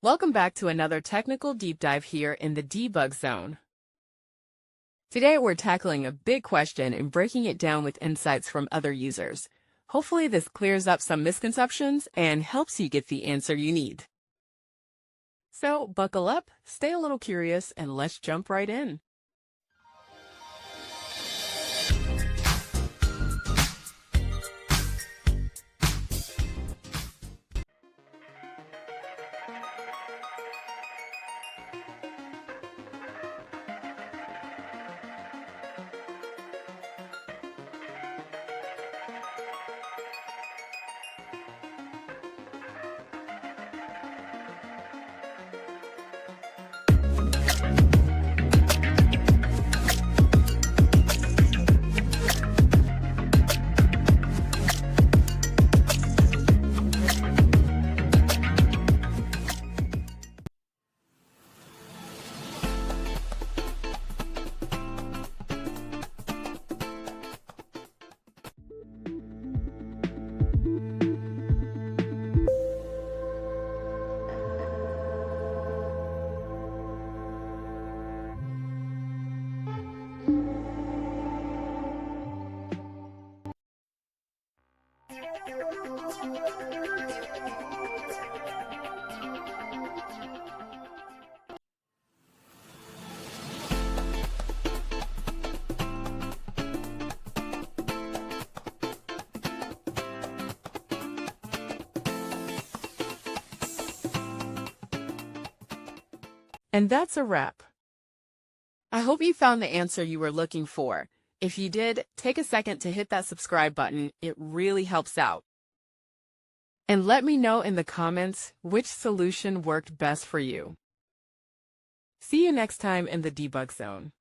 Welcome back to another technical deep dive here in the debug zone. Today we're tackling a big question and breaking it down with insights from other users. Hopefully this clears up some misconceptions and helps you get the answer you need. So buckle up, stay a little curious, and let's jump right in. And that's a wrap. I hope you found the answer you were looking for. If you did, take a second to hit that subscribe button. It really helps out. And let me know in the comments which solution worked best for you. See you next time in the debug zone.